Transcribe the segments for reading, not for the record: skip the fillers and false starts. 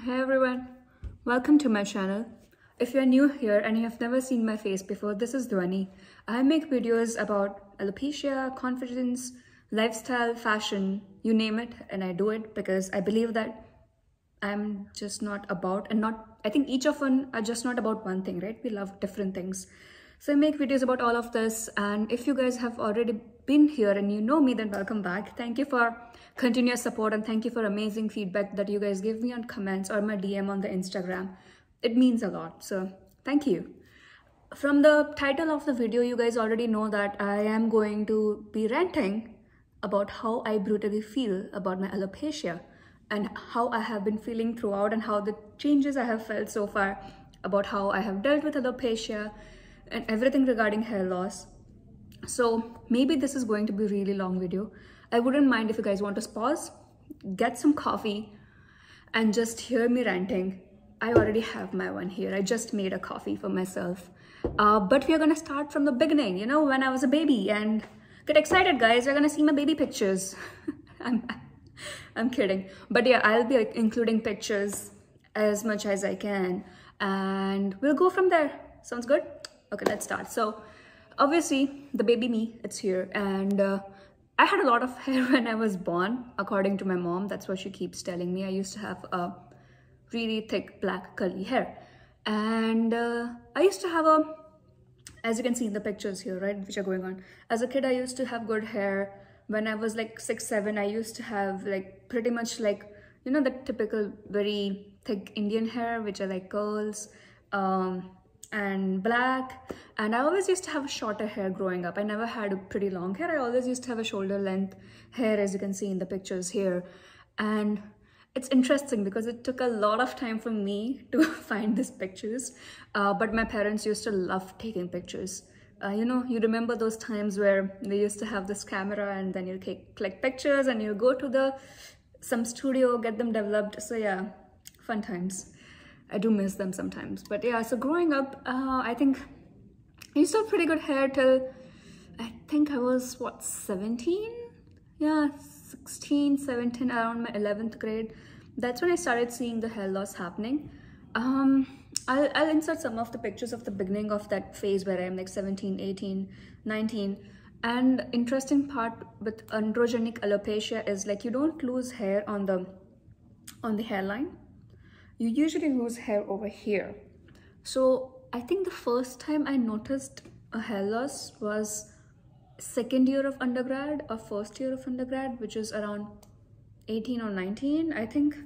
Hey everyone, welcome to my channel. If you're new here and you have never seen my face before, this is Dhwani. I make videos about alopecia, confidence, lifestyle, fashion, you name it, and I do it because I believe that I'm just not about I think each of us are just not about one thing, right? We love different things. So I make videos about all of this, and if you guys have already been here and you know me, then welcome back. Thank you for continuous support and thank you for amazing feedback that you guys give me on comments or my DM on the Instagram. It means a lot, so thank you. From the title of the video, you guys already know that I am going to be ranting about how I brutally feel about my alopecia and how I have been feeling throughout and how the changes I have felt so far about how I have dealt with alopecia and everything regarding hair loss. So maybe this is going to be a really long video. I wouldn't mind if you guys want to pause, get some coffee, and just hear me ranting. I already have my one here. I just made a coffee for myself. But we are gonna start from the beginning, you know, when I was a baby. And get excited, guys. We're gonna see my baby pictures. I'm kidding. But yeah, I'll be including pictures as much as I can. And we'll go from there. Sounds good? Okay, let's start. So obviously the baby me, it's here. And I had a lot of hair when I was born, according to my mom. That's what she keeps telling me. I used to have a really thick black curly hair. And I used to have as you can see in the pictures here, right, which are going on. As a kid, I used to have good hair. When I was like 6, 7, I used to have like pretty much like, you know, the typical very thick Indian hair, which are like curls and black. And I always used to have shorter hair growing up. I never had a pretty long hair. I always used to have a shoulder length hair, as you can see in the pictures here. And it's interesting because it took a lot of time for me to find these pictures, but my parents used to love taking pictures. You know, you remember those times where they used to have this camera and then you click pictures and you go to some studio, get them developed. So yeah, fun times. I do miss them sometimes. But yeah, so growing up, I think I used to have pretty good hair till I think I was, what, 17? Yeah, 16, 17, around my 11th grade. That's when I started seeing the hair loss happening. I'll insert some of the pictures of the beginning of that phase where I'm like 17, 18, 19. And interesting part with androgenic alopecia is like you don't lose hair on the hairline. You usually lose hair over here. So I think the first time I noticed a hair loss was second year of undergrad or first year of undergrad, which is around 18 or 19. I think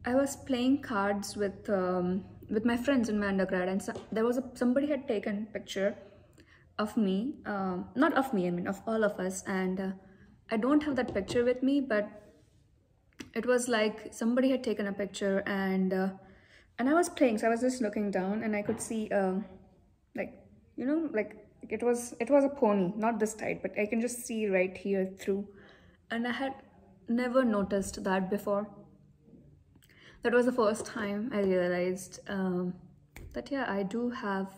I was playing cards with my friends in my undergrad, and so there was somebody had taken a picture of me, not of me, I mean of all of us, and I don't have that picture with me, but it was like somebody had taken a picture, and I was playing, so I was just looking down and I could see like, you know, like it was a pony, not this tight, but I can just see right here through, and I had never noticed that before. That was the first time I realized that yeah, I do have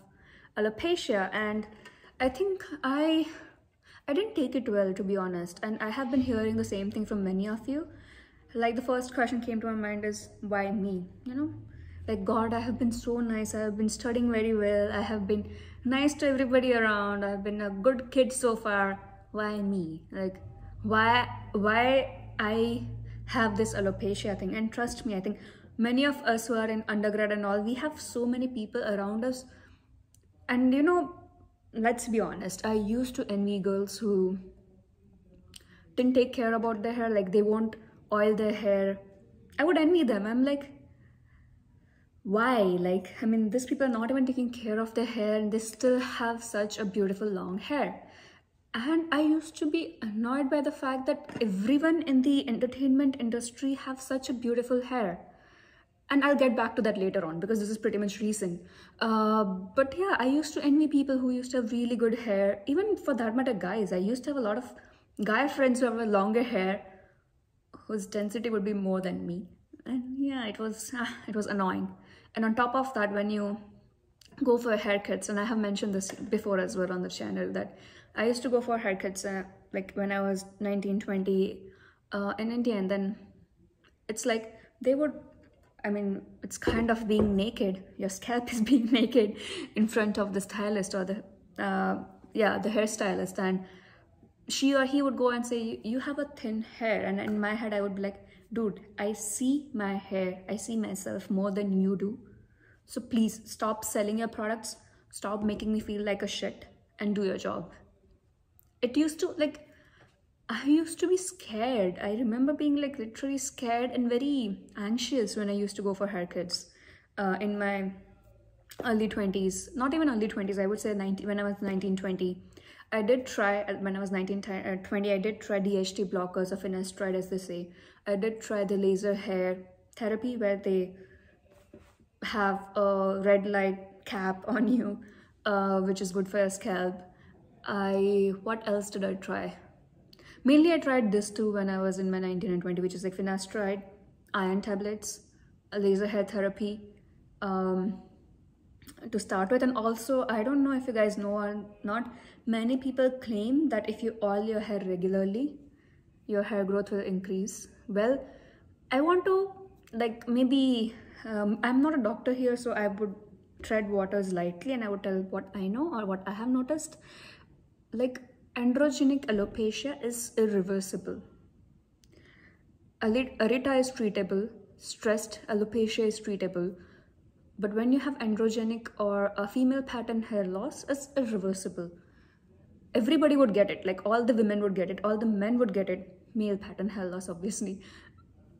alopecia, and I think I didn't take it well, to be honest, and I have been hearing the same thing from many of you. Like the first question came to my mind is, why me? You know, like, God, I have been so nice. I have been studying very well. I have been nice to everybody around. I've been a good kid so far. Why me? Like, why I have this alopecia thing? And trust me, I think many of us who are in undergrad and all, we have so many people around us. And you know, let's be honest, I used to envy girls who didn't take care about their hair. Like, they won't oil their hair. I would envy them. I'm like, why? Like, I mean, these people are not even taking care of their hair and they still have such a beautiful long hair. And I used to be annoyed by the fact that everyone in the entertainment industry have such a beautiful hair. And I'll get back to that later on because this is pretty much recent. But yeah, I used to envy people who used to have really good hair. Even for that matter, guys, I used to have a lot of guy friends who have a longer hair whose density would be more than me. And yeah, it was annoying. And on top of that, when you go for haircuts, and I have mentioned this before as well on the channel, that I used to go for haircuts like when I was 19, 20 in India, and then it's like they would I mean, it's kind of being naked. Your scalp is being naked in front of the stylist or the hairstylist, and she or he would go and say, you have a thin hair. And in my head, I would be like, dude, I see my hair, I see myself more than you do. So please stop selling your products, stop making me feel like a shit, and do your job. It used to, like, I used to be scared. I remember being like literally scared and very anxious when I used to go for haircuts in my early 20s. Not even early 20s, I would say 90, when I was 19, 20. I did try, when I was 19, 20, I did try DHT blockers or finasteride, as they say. I did try the laser hair therapy where they have a red light cap on you, which is good for your scalp. What else did I try? Mainly I tried this too when I was in my 19 and 20, which is like finasteride, iron tablets, a laser hair therapy to start with. And also, I don't know if you guys know or not, many people claim that if you oil your hair regularly, your hair growth will increase. Well, I want to, like, maybe, I'm not a doctor here, so I would tread waters lightly and I would tell what I know or what I have noticed. Like, androgenic alopecia is irreversible. Areta is treatable, stressed alopecia is treatable, but when you have androgenic or a female pattern hair loss, it's irreversible. Everybody would get it, like all the women would get it, all the men would get it, male pattern hair loss obviously,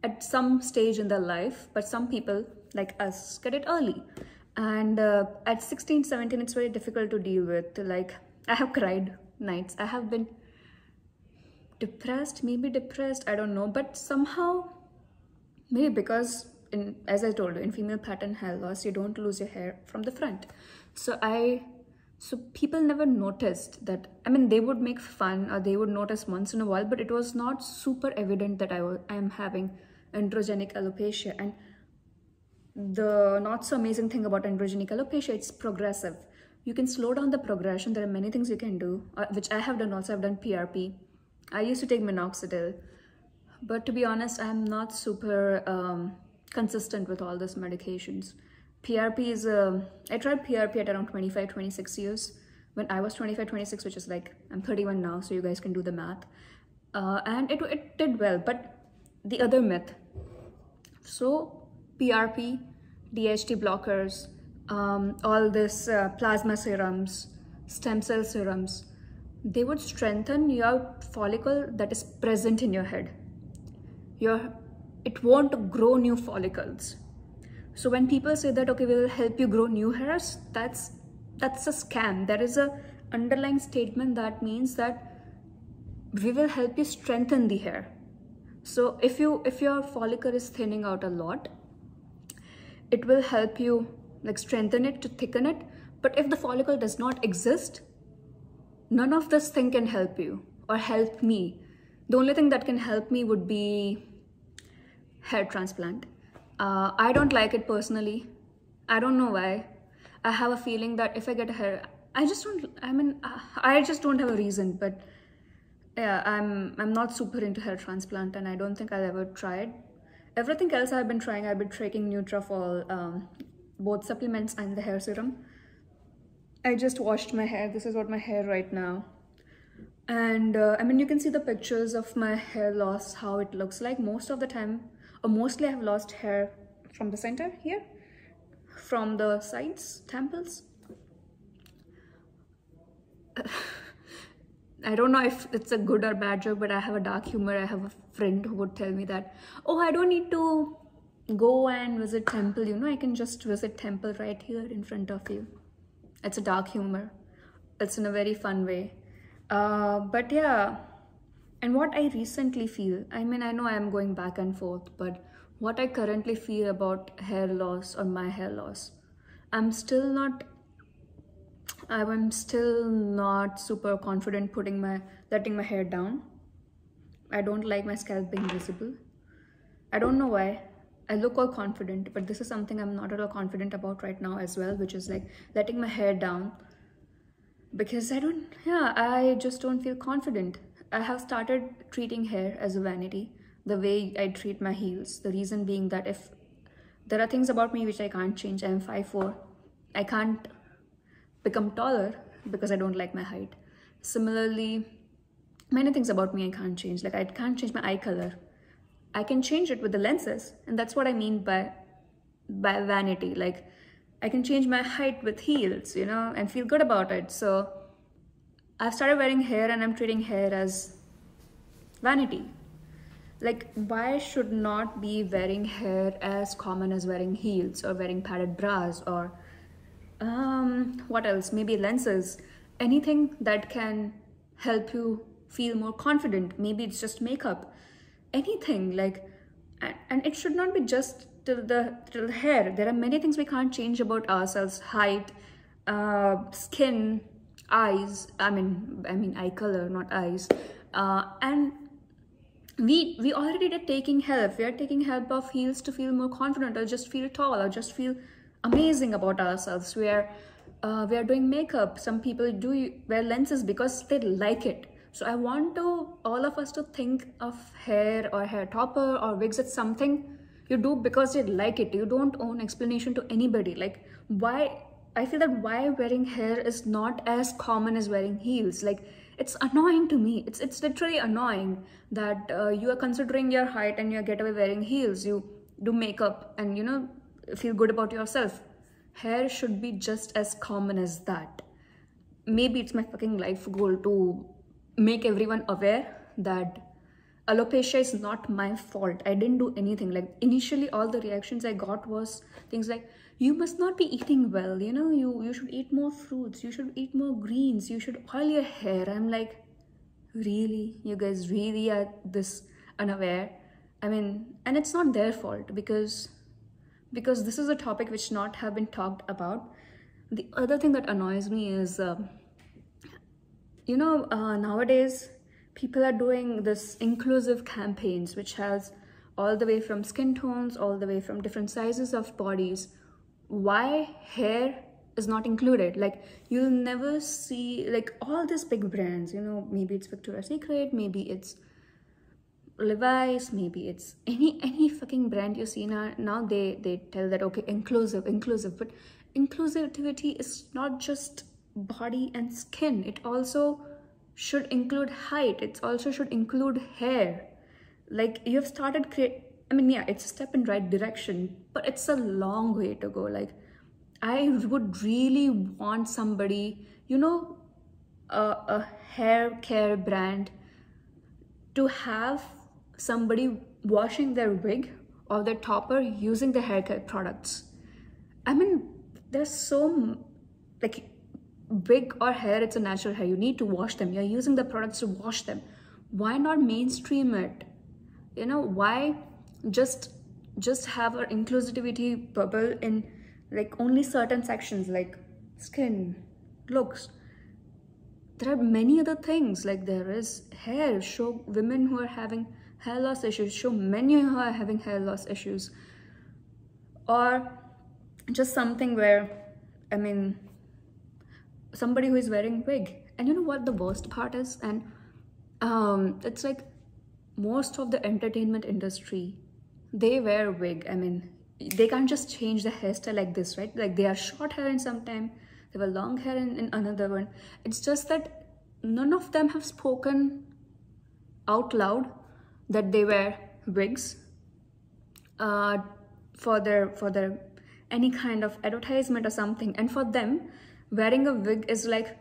at some stage in their life, but some people like us get it early. And at 16, 17, it's very difficult to deal with. Like, I have cried nights, I have been depressed, I don't know, but somehow, maybe because as I told you, in female pattern hair loss, you don't lose your hair from the front. So people never noticed that. I mean, they would make fun or they would notice once in a while, but it was not super evident that I am having androgenic alopecia. And the not so amazing thing about androgenic alopecia, it's progressive. You can slow down the progression. There are many things you can do, which I have done also. I've done PRP. I used to take minoxidil, but to be honest, I'm not super consistent with all these medications. PRP is, I tried PRP at around 25, 26 years. When I was 25, 26, which is like, I'm 31 now, so you guys can do the math. And it did well, but the other myth. So PRP, DHT blockers, all this plasma serums, stem cell serums, they would strengthen your follicle that is present in your head. It won't grow new follicles. So when people say that, okay, we will help you grow new hairs, that's a scam. There is a underlying statement that means that we will help you strengthen the hair. So if your follicle is thinning out a lot, it will help you like strengthen it, to thicken it. But if the follicle does not exist, none of this thing can help you or help me. The only thing that can help me would be hair transplant. I don't like it personally. I don't know why. I have a feeling that if I get a hair, I just don't have a reason, but yeah, I'm not super into hair transplant, and I don't think I'll ever try it. Everything else I've been trying, I've been taking Nutrafol, both supplements and the hair serum. I just washed my hair. This is what my hair right now. And I mean, you can see the pictures of my hair loss, how it looks like. Most of the time, or mostly, I've lost hair from the center here, from the sides, temples. I don't know if it's a good or bad joke, but I have a dark humor. I have a friend who would tell me that, oh, I don't need to go and visit temple, you know, I can just visit temple right here in front of you. It's a dark humor. It's in a very fun way. But yeah, and what I recently feel, I mean, I know I'm going back and forth, but what I currently feel about hair loss or my hair loss, I'm still not super confident letting my hair down. I don't like my scalp being visible. I don't know why. I look all confident, but this is something I'm not at all confident about right now as well, which is like letting my hair down, because I just don't feel confident. I have started treating hair as a vanity, the way I treat my heels. The reason being that if There are things about me which I can't change. I'm 5'4". I can't become taller because I don't like my height. Similarly, many things about me I can't change. Like I can't change my eye color. I can change it with the lenses, and that's what I mean by vanity. Like I can change my height with heels, you know, and feel good about it. So I've started wearing hair, and I'm treating hair as vanity. Like, why should not be wearing hair as common as wearing heels or wearing padded bras or what else? Maybe lenses. Anything that can help you feel more confident. Maybe it's just makeup. Anything, like, and it should not be just till the hair. There are many things we can't change about ourselves: height, skin, eyes. I mean eye color, not eyes. And we already did taking help. We are taking help of heels to feel more confident, or just feel tall, or just feel amazing about ourselves. We are doing makeup. Some people do wear lenses because they like it. So I want all of us to think of hair or hair topper or wigs as something you do because you like it. You don't own explanation to anybody. Like, why? I feel that why wearing hair is not as common as wearing heels. Like, it's annoying to me. It's literally annoying that you are considering your height and you get away wearing heels. You do makeup and, you know, feel good about yourself. Hair should be just as common as that. Maybe it's my fucking life goal to make everyone aware that alopecia is not my fault. I didn't do anything. Like, initially all the reactions I got was things like, you must not be eating well, you know, you should eat more fruits, you should eat more greens, you should oil your hair. I'm like, really? You guys really are this unaware? I mean, and it's not their fault because this is a topic which not have been talked about. The other thing that annoys me is nowadays people are doing this inclusive campaigns which has all the way from skin tones, all the way from different sizes of bodies. Why hair is not included? Like, you'll never see, like, all these big brands, you know, maybe it's Victoria's Secret, maybe it's Levi's, maybe it's any fucking brand you see now they tell that, okay, inclusive, but inclusivity is not just body and skin. It also should include height. It also should include hair. Like, you have started I mean, yeah, it's a step in right direction, but it's a long way to go. Like, I would really want somebody, you know, a hair care brand to have somebody washing their wig or their topper using the hair care products. I mean, there's so, like, wig or hair, it's a natural hair. You need to wash them. You're using the products to wash them. Why not mainstream it? You know, why just have an inclusivity bubble in, like, only certain sections, like skin, looks. There are many other things. Like, there is hair. Show women who are having hair loss issues. Show men who are having hair loss issues. Or just something where, I mean, somebody who is wearing wig. And you know what the worst part is? And it's like, most of the entertainment industry, they wear wig. I mean, they can't just change the hairstyle like this, right? Like, they are short hair in some time, they were long hair in another one. It's just that none of them have spoken out loud that they wear wigs for their any kind of advertisement or something. And for them, wearing a wig is like,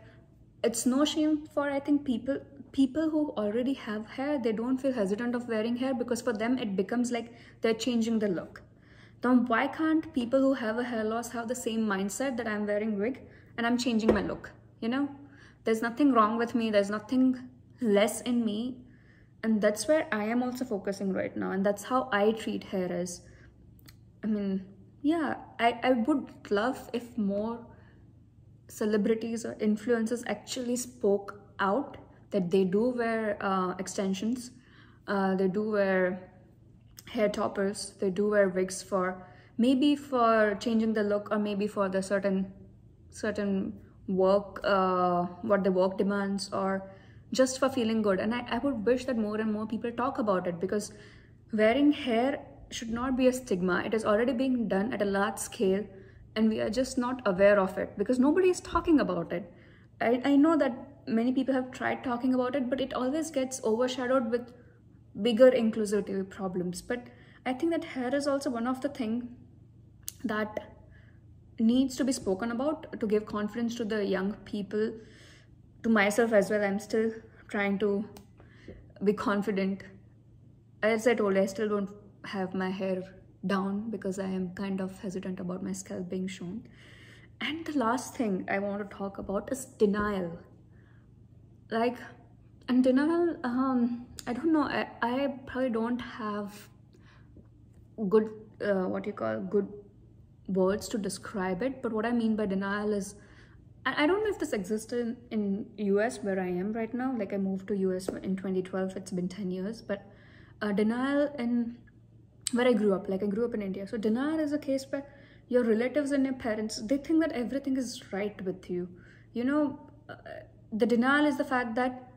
it's no shame for, I think, people who already have hair. They don't feel hesitant of wearing hair because for them it becomes like they're changing the look. Now, why can't people who have a hair loss have the same mindset that I'm wearing wig and I'm changing my look? You know, there's nothing wrong with me, there's nothing less in me, and that's where I am also focusing right now, and that's how I treat hair as. I mean, yeah, I would love if more celebrities or influencers actually spoke out that they do wear extensions, they do wear hair toppers, they do wear wigs for maybe for changing the look, or maybe for the certain work, what the work demands, or just for feeling good. And I would wish that more and more people talk about it, because wearing hair should not be a stigma. It is already being done at a large scale, and we are just not aware of it because nobody is talking about it. I know that many people have tried talking about it, but it always gets overshadowed with bigger inclusivity problems. But I think that hair is also one of the things that needs to be spoken about to give confidence to the young people, to myself as well. I'm still trying to be confident. As I told you, I still don't have my hair down because I am kind of hesitant about my scalp being shown. And the last thing I want to talk about is denial. And denial, I don't know, I probably don't have good, good words to describe it, but what I mean by denial is, I don't know if this exists in US where I am right now. Like, I moved to US in 2012, it's been 10 years, but denial in where I grew up, like I grew up in India. So denial is a case where your relatives and your parents, they think that everything is right with you. You know, the denial is the fact that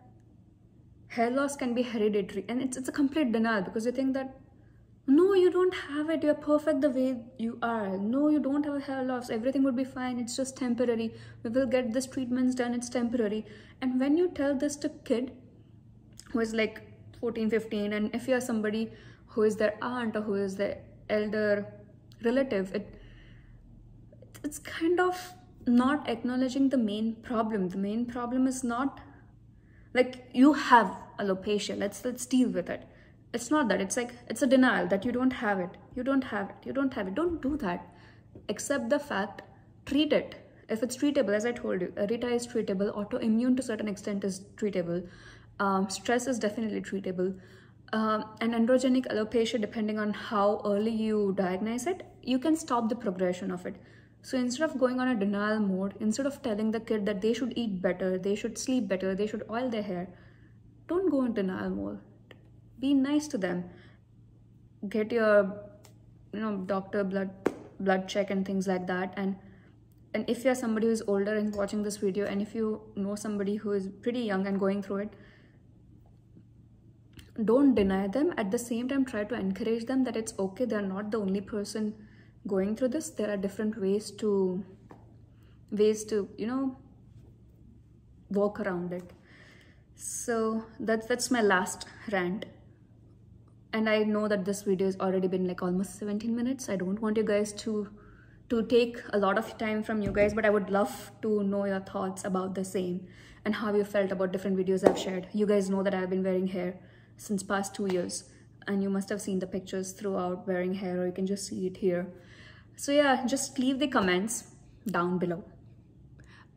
hair loss can be hereditary, and it's a complete denial because you think that no, you don't have it, you're perfect the way you are. No, you don't have a hair loss, everything would be fine, it's just temporary. We will get this treatments done, it's temporary. And when you tell this to kid who is like 14, 15, and if you're somebody who is their aunt or who is their elder relative, it's kind of not acknowledging the main problem. The main problem is not like you have alopecia, let's deal with it. It's not that. It's like, it's a denial that you don't have it. You don't have it. You don't have it. Don't do that. Accept the fact. Treat it. If it's treatable, as I told you, erythema is treatable. Autoimmune to a certain extent is treatable. Stress is definitely treatable. And androgenic alopecia, depending on how early you diagnose it, you can stop the progression of it. So instead of going on a denial mode, instead of telling the kid that they should eat better, they should sleep better, they should oil their hair, don't go in denial mode. Be nice to them. Get your, doctor blood check and things like that. And if you're somebody who's older and watching this video, and if you know somebody who is pretty young and going through it, don't deny them. At the same time, try to encourage them that it's okay. They're not the only person going through this. There are different ways to walk around it. So that's my last rant. And I know that this video has already been like almost 17 minutes. I don't want you guys to take a lot of time from you guys, but I would love to know your thoughts about the same and how you felt about different videos I've shared. You guys know that I've been wearing hair since past 2 years, and you must have seen the pictures throughout wearing hair, or you can just see it here. So yeah, just leave the comments down below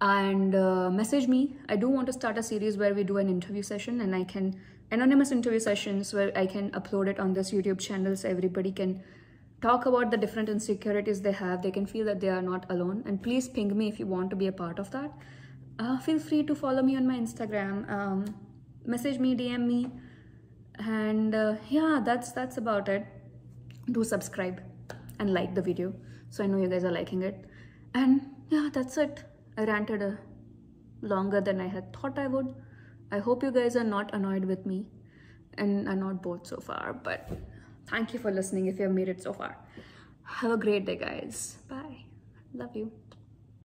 and message me. I do want to start a series where we do an interview session, and I can anonymous interview sessions where I can upload it on this YouTube channel so everybody can talk about the different insecurities they have. They can feel that they are not alone. And please ping me if you want to be a part of that. Feel free to follow me on my Instagram, message me, DM me, and yeah, that's about it. Do subscribe and like the video so I know you guys are liking it. And yeah, that's it. I ranted longer than I had thought I would. I hope you guys are not annoyed with me and are not bored so far, but thank you for listening if you have made it so far. Have a great day, guys. Bye. Love you.